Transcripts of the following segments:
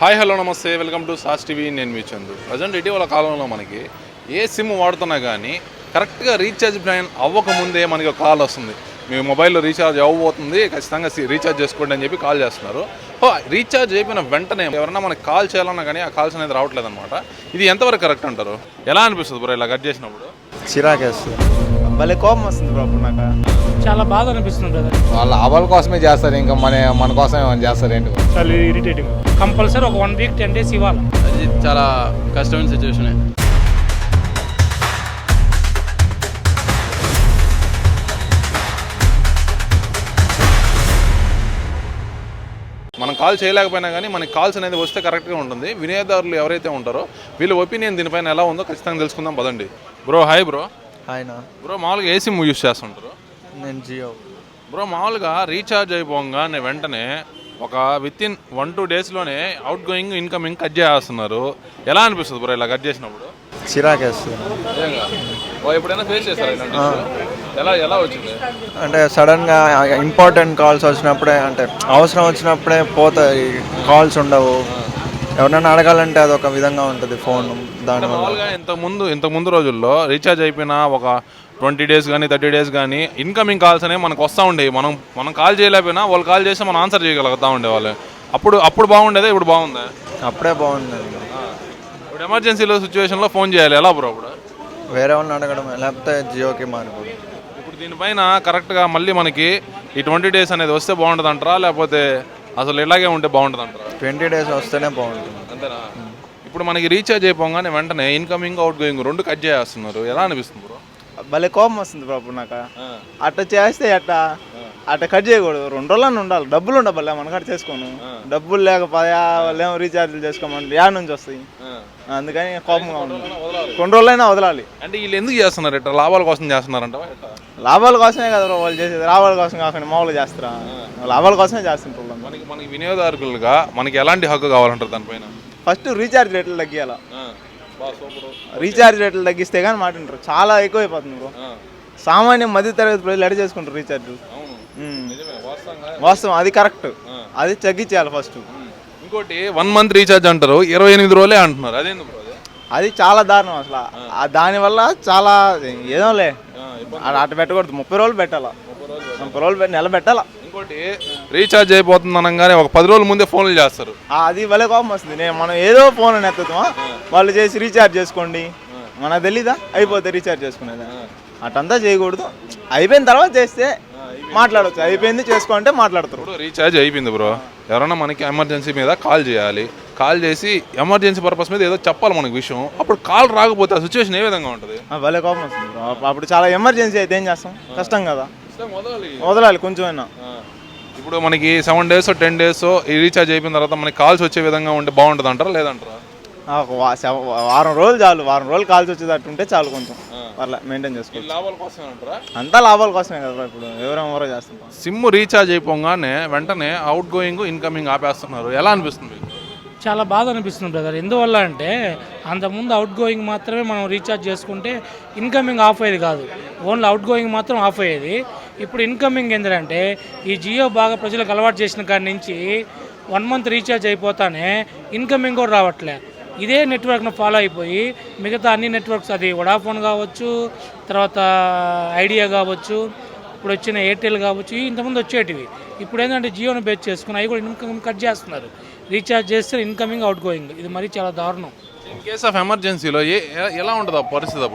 Hi hello నమస్తే welcome to sauce TV. నేను మీ Chandu. Present ఇటీవల కాలంలో మనకి ఏ సిమ్ వాడుతున్నా కానీ కరెక్ట్గా రీఛార్జ్ ప్లాన్ అవ్వకముందే మనకి ఒక కాల్ వస్తుంది. మీ మొబైల్లో రీఛార్జ్ అవ్వబోతుంది, ఖచ్చితంగా రీఛార్జ్ చేసుకోండి అని చెప్పి కాల్ చేస్తున్నారు. రీఛార్జ్ అయిపోయిన వెంటనే ఎవరైనా మనకి కాల్ చేయాలన్నా కానీ ఆ కాల్స్ అనేది రావట్లేదు అనమాట. ఇది ఎంతవరకు కరెక్ట్ అంటారు? ఎలా అనిపిస్తుంది బ్రో ఇలా కట్ చేసినప్పుడు? చిరాకేస్తుంది, భలే కోపం వస్తుంది బ్రో. అప్పుడు నాకు చాలా బాధ అనిపిస్తుంది బ్రదర్. వాళ్ళ అవల కోసమే చేస్తారు, ఇంకా మన కోసం ఏమైనా చేస్తారు ఏంటి? చాలా ఇరిటేటింగ్. కంపల్సరీ ఒక 1 వీక్ 10 డేస్ ఇవ్వాలి. అది చాలా కష్టమైన సిచ్యువేషనే. మనం కాల్ చేయలేకపోయినా కానీ మనకి కాల్స్ అనేది వస్తే కరెక్ట్గా ఉంటుంది. వినియోగదారులు ఎవరైతే ఉంటారో వీళ్ళ ఒపీనియన్ దీనిపైన ఎలా ఉందో ఖచ్చితంగా తెలుసుకుందాం పదండి. Bro hi bro. ఆయన బ్రో మామూలుగా ఏ సిమ్ యూస్ చేస్తుంటారు? నేను జియో. బ్రో మామూలుగా రీఛార్జ్ అయిపోగానే వెంటనే ఒక వితిన్ 1-2 డేస్లోనే అవుట్ గోయింగ్ ఇన్కమింగ్ కట్ చేస్తున్నారు. ఎలా అనిపిస్తుంది బ్రో ఇలా కట్ చేసినప్పుడు? చిరాకేస్తుంది. ఎప్పుడైనా ఫేస్ చేస్తారా? ఎలా వచ్చింది అంటే సడన్గా ఇంపార్టెంట్ కాల్స్ వచ్చినప్పుడే, అంటే అవసరం వచ్చినప్పుడే పోతాయి, కాల్స్ ఉండవు. ఎవరైనా అడగాలంటే అదొక విధంగా ఉంటుంది ఫోన్. దానివల్ల మామూలుగా ఇంతకుముందు రోజుల్లో రీఛార్జ్ అయిపోయిన ఒక 20 డేస్ కానీ 30 డేస్ కానీ ఇన్కమింగ్ కాల్స్ అనేవి మనకు వస్తూ ఉండేవి. మనం కాల్ చేయలేకపోయినా వాళ్ళు కాల్ చేస్తే మనం ఆన్సర్ చేయగలుగుతూ ఉండేవాళ్ళు. అప్పుడు బాగుండేదా? ఇప్పుడు బాగుందా? అప్పుడే బాగుంది. ఇప్పుడు ఎమర్జెన్సీలో సిచ్యువేషన్లో ఫోన్ చేయాలి, ఎలా బ్రో? ఇప్పుడు వేరే వాళ్ళని అడగడం, లేకపోతే జియోకి మారిపోవడం. ఇప్పుడు దీనిపైన కరెక్ట్గా మళ్ళీ మనకి ఈ 20 డేస్ అనేది వస్తే బాగుంటుంది అంటారా, లేకపోతే అసలు ఇలాగే ఉంటే బాగుంటుంది అంటారా? 20 డేస్ వస్తేనే బాగుంటుంది. అంతేనా? ఇప్పుడు మనకి రీఛార్జ్ అయిపోగానే వెంటనే ఇన్కమింగ్ అవుట్ గోయింగ్ 2 కట్ చేస్తున్నారు. ఎలా అనిపిస్తుంది బ్రో? భలే కోపం వస్తుంది బ్రో. అప్పుడు నాకు అట్ట చేస్తే అట్ట కట్ చేయకూడదు. 2 రోజులన్నీ ఉండాలి. డబ్బులు ఉండబల్లే మన కట్ చేసుకోను. డబ్బులు లేకపోయా వాళ్ళేమో రీఛార్జ్లు చేసుకోమంటే యాడ్ నుంచి వస్తాయి. అందుకని కోపంగా ఉంటుంది. 2 రోజులైనా వదలాలి. అంటే వీళ్ళు ఎందుకు చేస్తున్నారు ఇట్లా? లాభాల కోసం చేస్తున్నారంట? లాభాల కోసమే కదా బ్రో వాళ్ళు చేసేది. లాభాల కోసం కాకుండా మామూలుగా చేస్తారా? లాభాల కోసమే చేస్తుంటారు. మనకి వినియోగదారులుగా మనకి ఎలాంటి హక్కు కావాలంటారు దానిపైన? ఫస్ట్ రీఛార్జ్ రేట్లు తగ్గియాల. రీఛార్జ్ రేట్లు తగ్గిస్తే కానీ మాట ఉంటారు. చాలా ఎక్కువైపోతుంది బ్రో. సామాన్య మధ్య తరగతి ప్రజలు ఎడ చేసుకుంటారు రీఛార్జ్. వాస్తవం, అది కరెక్ట్. అది తగ్గించేయాలి ఫస్ట్. ఇంకోటి 1 మంత్ రీఛార్జ్ అంటారు, 28 రోజులే అంటున్నారు. అదేందుకు? అది చాలా దారుణం అసలు. దానివల్ల చాలా ఏదోలే అట్ట పెట్టకూడదు. 30 రోజులు పెట్టాలా, 30 రోజులు నెల పెట్టాలా. ఇంకోటి రీఛార్జ్ అయిపోతుంది అనగానే ఒక 10 రోజుల ముందే ఫోన్లు చేస్తారు. అది భలే కోపం వస్తుంది. మనం ఏదో ఫోన్ అని ఎత్తుతామా, వాళ్ళు చేసి రీఛార్జ్ చేసుకోండి, మనకు తెలీదా అయిపోతే రీఛార్జ్ చేసుకునేదా? అటంతా చేయకూడదు. అయిపోయిన తర్వాత చేస్తే మాట్లాడవచ్చు. అయిపోయింది చేసుకోంటే మాట్లాడతారు. ఇప్పుడు రీఛార్జ్ అయిపోయింది బ్రో, ఎవరైనా మనకి ఎమర్జెన్సీ మీద కాల్ చేయాలి. కాల్ చేసి ఎమర్జెన్సీ పర్పస్ మీద ఏదో చెప్పాలి మనకి విషయం. అప్పుడు కాల్ రాకపోతే ఆ సిచ్యువేషన్ ఏ విధంగా ఉంటుంది? భలే కోపం వస్తుంది బ్రో. అప్పుడు చాలా ఎమర్జెన్సీ అయితే ఏం చేస్తాం? కష్టం కదా, వదలాలి కొంచెమైనా. ఇప్పుడు మనకి 7 డేస్ 10 డేస్ ఈ రీఛార్జ్ అయిపోయిన తర్వాత మనకి కాల్స్ వచ్చే విధంగా ఉంటే బాగుంటుంది అంటారా, లేదంటారా? వారం రోజులు చాలు. వారం రోజులు కాల్స్ వచ్చేటట్టు ఉంటే చాలు. కొంచెం అట్లా మెయింటైన్ చేసుకోవాలి. లాభాల కోసమే అంటారా? అంతా లాభాల కోసమే కదా. ఇప్పుడు ఎవరో చేస్తుంటాం. సిమ్ రీఛార్జ్ అయిపోగానే వెంటనే అవుట్ గోయింగ్ ఇన్కమింగ్ ఆపేస్తున్నారు. ఎలా అనిపిస్తుంది? చాలా బాధ అనిపిస్తుంది బ్రదర్. ఎందువల్ల అంటే అంతకుముందు అవుట్ గోయింగ్ మాత్రమే మనం రీఛార్జ్ చేసుకుంటే ఇన్కమింగ్ ఆఫ్ అయ్యేది కాదు. ఓన్లీ అవుట్ గోయింగ్ మాత్రం ఆఫ్ అయ్యేది. ఇప్పుడు ఇన్కమింగ్ ఏంటంటే ఈ జియో బాగా ప్రజలకు అలవాటు చేసిన కాడి నుంచి 1 మంత్ రీఛార్జ్ అయిపోతానే ఇన్కమింగ్ కూడా రావట్లే. ఇదే నెట్వర్క్ను ఫాలో అయిపోయి మిగతా అన్ని నెట్వర్క్స్, అది వొడాఫోన్ కావచ్చు, తర్వాత ఐడియా కావచ్చు, ఇప్పుడు వచ్చిన ఎయిర్టెల్ కావచ్చు, ఇంతకుముందు వచ్చేటివి. ఇప్పుడు ఏంటంటే జియోని బేస్ చేసుకుని అవి కూడా ఇన్కమింగ్ కట్ చేస్తున్నారు. రీఛార్జ్ చేస్తే ఇన్కమింగ్ అవుట్ గోయింగ్. ఇది మరీ చాలా దారుణం. ఇన్ కేస్ ఆఫ్ ఎమర్జెన్సీలో ఎలా ఉంటుంది ఆ పరిస్థితి?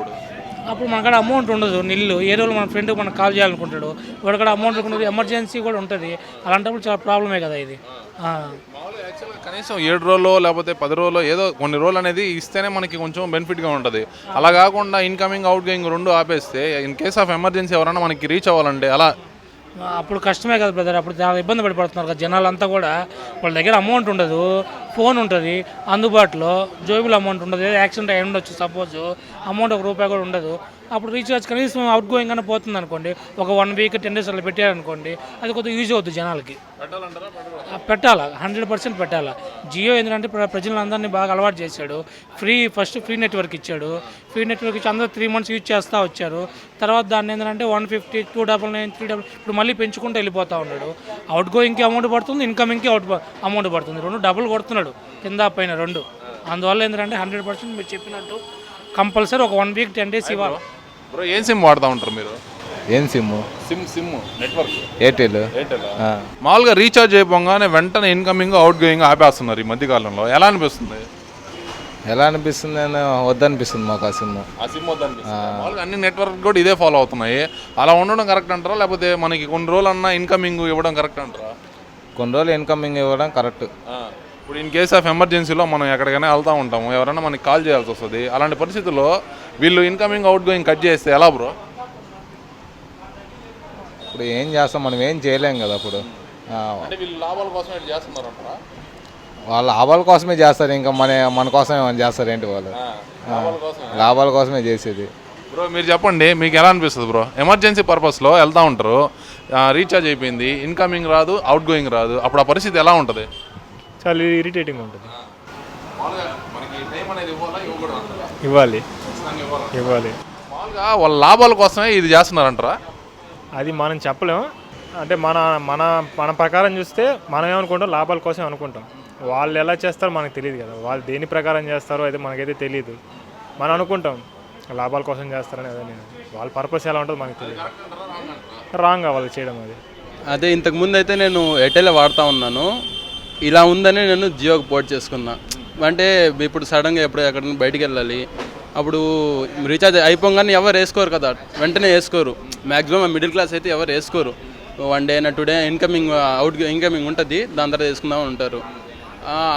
అప్పుడు మనకాడ అమౌంట్ ఉండదు. నిల్లు ఏ రోజు మన ఫ్రెండ్కి మనం కాల్ చేయాలనుకుంటాడు, వాడి కూడా అమౌంట్ ఉండదు, ఎమర్జెన్సీ కూడా ఉంటుంది. అలాంటప్పుడు చాలా ప్రాబ్లమే కదా ఇది. కనీసం 7 రోజులు లేకపోతే 10 రోజులు ఏదో కొన్ని రోజులు అనేది ఇస్తేనే మనకి కొంచెం బెనిఫిట్గా ఉంటుంది. అలా కాకుండా ఇన్కమింగ్ అవుట్ గోయింగ్ 2 ఆపేస్తే ఇన్ కేస్ ఆఫ్ ఎమర్జెన్సీ ఎవరైనా మనకి రీచ్ అవ్వాలంటే అలా అప్పుడు కష్టమే కదా బ్రదర్. అప్పుడు చాలా ఇబ్బంది పడిపోతున్నారు కదా జనాలంతా కూడా. వాళ్ళ దగ్గర అమౌంట్ ఉండదు, ఫోన్ ఉంటుంది అందుబాటులో, జోబులు అమౌంట్ ఉండదు. ఏదో యాక్సిడెంట్ అయి ఉండొచ్చు, సపోజ్ అమౌంట్ ₹1 కూడా ఉండదు. అప్పుడు రీఛార్జ్ కనీసం అవుట్ గోయింగ్ అని పోతుంది అనుకోండి, ఒక 1 వీక్ 10 days అలా పెట్టారనుకోండి, అది కొద్దిగా యూజ్ అవుతుంది జనాలకి. పెట్టాలా, 100% పెట్టాలా. జియో ఏంటంటే ప్రజలందరినీ బాగా అలవాటు చేశాడు. ఫస్ట్ ఫ్రీ నెట్వర్క్ ఇచ్చాడు. ఫ్రీ నెట్వర్క్ ఇచ్చి అందరూ 3 months యూజ్ చేస్తూ వచ్చారు. తర్వాత దాన్ని ఏంటంటే 150, 299, 300 ఇప్పుడు మళ్ళీ పెంచుకుంటూ వెళ్ళిపోతూ ఉన్నాడు. అవుట్ గోయింగ్కి అమౌంట్ పడుతుంది, ఇన్కమింగ్కి అమౌంట్ పడుతుంది. 2 డబుల్ కొడుతున్నాడు, కింద పైన 2. అందువల్ల ఏంటంటే 100% మీరు చెప్పినట్టు కంపల్సరీ ఒక 1 week 10 days ఇవ్వాలి. బ్రో ఏం సిమ్ వాడుతూ ఉంటారు మీరు? ఏం సిమ్ము? SIM network Airtel. మామూలుగా రీఛార్జ్ అయిపోగానే వెంటనే ఇన్కమింగ్ అవుట్ గోయింగ్ ఆపేస్తున్నారు ఈ మధ్యకాలంలో. ఎలా అనిపిస్తుంది? ఎలా అనిపిస్తుంది అని వద్దనిపిస్తుంది మాకు ఆ సిమ్. ఆ సిమ్ మామూలుగా అన్ని నెట్వర్క్ కూడా ఇదే ఫాలో అవుతున్నాయి. అలా ఉండడం కరెక్ట్ అంటారా, లేకపోతే మనకి కొన్ని రోజులు అన్నా ఇన్కమింగ్ ఇవ్వడం కరెక్ట్ అంటారా? కొన్ని రోజులు ఇన్కమింగ్ ఇవ్వడం కరెక్ట్. ఇప్పుడు ఇన్ కేస్ ఆఫ్ ఎమర్జెన్సీలో మనం ఎక్కడికైనా వెళ్తూ ఉంటాము, ఎవరైనా మనకి కాల్ చేయాల్సి వస్తుంది. అలాంటి పరిస్థితుల్లో వీళ్ళు ఇన్కమింగ్ అవుట్ గోయింగ్ కట్ చేస్తే ఎలా బ్రో? ఇప్పుడు ఏం చేస్తాం, మనం ఏం చేయలేం కదా. అప్పుడు అంటే వీళ్ళు లాభాల కోసం ఇట్లా చేస్తున్నారంటారా? వాళ్ళ లాభాల కోసమే చేస్తారు, ఇంకా మన కోసం ఏమైనా చేస్తారు ఏంటి వాళ్ళు? లాభాల కోసమే చేసేది. బ్రో మీరు చెప్పండి, మీకు ఎలా అనిపిస్తుంది బ్రో? ఎమర్జెన్సీ పర్పస్లో వెళ్తూ ఉంటారు, రీఛార్జ్ అయిపోయింది, ఇన్కమింగ్ రాదు, అవుట్ గోయింగ్ రాదు, అప్పుడు ఆ పరిస్థితి ఎలా ఉంటుంది? చాలా ఇరిటేటింగ్ ఉంటుంది. ఇవ్వాలి. మామూలుగా వాళ్ళ లాభాల కోసమే ఇది చేస్తున్నారంటారా? అది మనం చెప్పలేం. అంటే మన మన మన ప్రకారం చూస్తే మనం ఏమనుకుంటాం, లాభాల కోసం అనుకుంటాం. వాళ్ళు ఎలా చేస్తారో మనకు తెలియదు కదా. వాళ్ళు దేని ప్రకారం చేస్తారో అయితే మనకైతే తెలియదు. మనం అనుకుంటాం లాభాల కోసం చేస్తారని. అదే వాళ్ళ పర్పస్ ఎలా ఉంటుందో మనకు తెలియదు. రాంగ్ వాళ్ళు చేయడం అది. అదే ఇంతకుముందు అయితే నేను ఎయిర్టెల్ వాడుతూ ఉన్నాను. ఇలా ఉందని నేను జియోకి పోర్ట్ చేసుకున్నా. అంటే ఇప్పుడు సడన్గా ఎప్పుడు ఎక్కడైనా బయటికి వెళ్ళాలి, అప్పుడు రీఛార్జ్ అయిపోగానే ఎవరు వేసుకోరు కదా, వెంటనే వేసుకోరు. మ్యాక్సిమం మిడిల్ క్లాస్ అయితే ఎవరు వేసుకోరు. 1 day 2 day ఇన్కమింగ్ ఇన్కమింగ్ ఉంటుంది, దాని తర్వాత వేసుకుందామని ఉంటారు.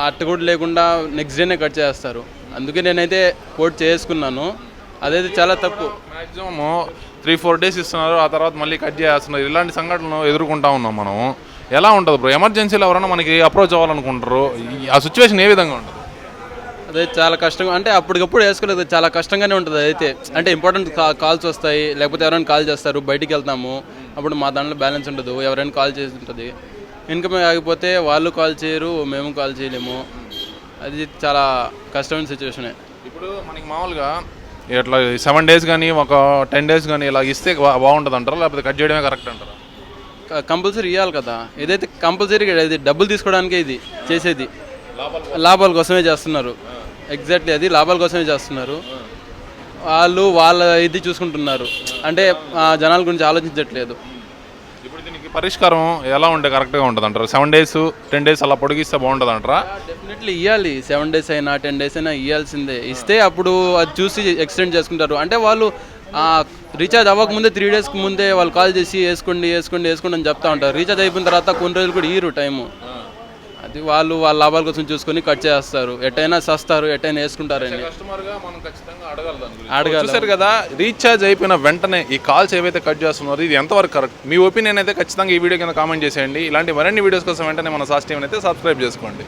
అట్ట కూడా లేకుండా నెక్స్ట్ డేనే కట్ చేస్తారు. అందుకే నేనైతే పోర్ట్ చేసుకున్నాను. అదైతే చాలా తప్పు. మ్యాక్సిమం 3-4 days ఇస్తున్నారు, ఆ తర్వాత మళ్ళీ కట్ చేస్తున్నారు. ఇలాంటి సంఘటనలు ఎదుర్కొంటా ఉన్నాం మనం. ఎలా ఉంటుంది బ్రో? ఎమర్జెన్సీలో ఎవరైనా మనకి అప్రోచ్ అవ్వాలనుకుంటారు, ఆ సిచ్యువేషన్ ఏ విధంగా ఉంటుంది? అదే చాలా కష్టంగా, అంటే అప్పటికప్పుడు వేసుకోలేదు, చాలా కష్టంగానే ఉంటుంది. అయితే అంటే ఇంపార్టెంట్ కాల్స్ వస్తాయి, లేకపోతే ఎవరైనా కాల్ చేస్తారు, బయటికి వెళ్తాము, అప్పుడు మా దాంట్లో బ్యాలెన్స్ ఉండదు, ఎవరైనా కాల్ చేసి ఉంటుంది. ఇన్కమ్ ఆగిపోతే వాళ్ళు కాల్ చేయరు, మేము కాల్ చేయలేము. అది చాలా కష్టమైన సిచ్యువేషనే. ఇప్పుడు మనకి మామూలుగా ఇట్లా 7 days కానీ ఒక 10 days కానీ ఇలా ఇస్తే బాగుంటుంది అంటారా, లేకపోతే కట్ చేయడమే కరెక్ట్ అంటారా? కంపల్సరీ ఇవ్వాలి కదా. ఏదైతే కంపల్సరీగా ఇది డబ్బులు తీసుకోవడానికే ఇది చేసేది, లాభాల కోసమే చేస్తున్నారు. ఎగ్జాక్ట్లీ అది లాభాల కోసమే చేస్తున్నారు. వాళ్ళు వాళ్ళ ఇది చూసుకుంటున్నారు, అంటే జనాల గురించి ఆలోచించట్లేదు. ఇప్పుడు దీనికి పరిష్కారం ఎలా ఉంటే కరెక్ట్గా ఉంటుంది అంటారు? 7 days 10 days అలా పొడిగిస్తే బాగుంటుంది అంటారా? డెఫినెట్లీ ఇవ్వాలి. 7 days అయినా 10 days అయినా ఇవ్వాల్సిందే. ఇస్తే అప్పుడు అది చూసి ఎక్స్టెండ్ చేసుకుంటారు. అంటే వాళ్ళు రీఛార్జ్ అవ్వకముందే 3 days ముందే వాళ్ళు కాల్ చేసి వేసుకోండి అని చెప్తా ఉంటారు. రీఛార్జ్ అయిపోయిన తర్వాత కొన్ని రోజులు కూడా ఇయ్యరు టైము. అది వాళ్ళు వాళ్ళ లాభాల కోసం చూసుకొని కట్ చేస్తారు. ఎట్టయినా సస్తారు, ఎట్టయినా వేసుకుంటారని అడగాలి. చూసారు కదా, రీఛార్జ్ అయిపోయిన వెంటనే ఈ కాల్స్ ఏవైతే కట్ చేస్తున్నారో ఇది ఎంతవరకు కరెక్ట్? మీ ఒపీనియన్ అయితే ఖచ్చితంగా ఈ వీడియో కింద కామెంట్ చేసేయండి. ఇలాంటి మరిన్ని వీడియోస్ కోసం వెంటనే మన సాస్ టీవీని అయితే సబ్స్క్రైబ్ చేసుకోండి.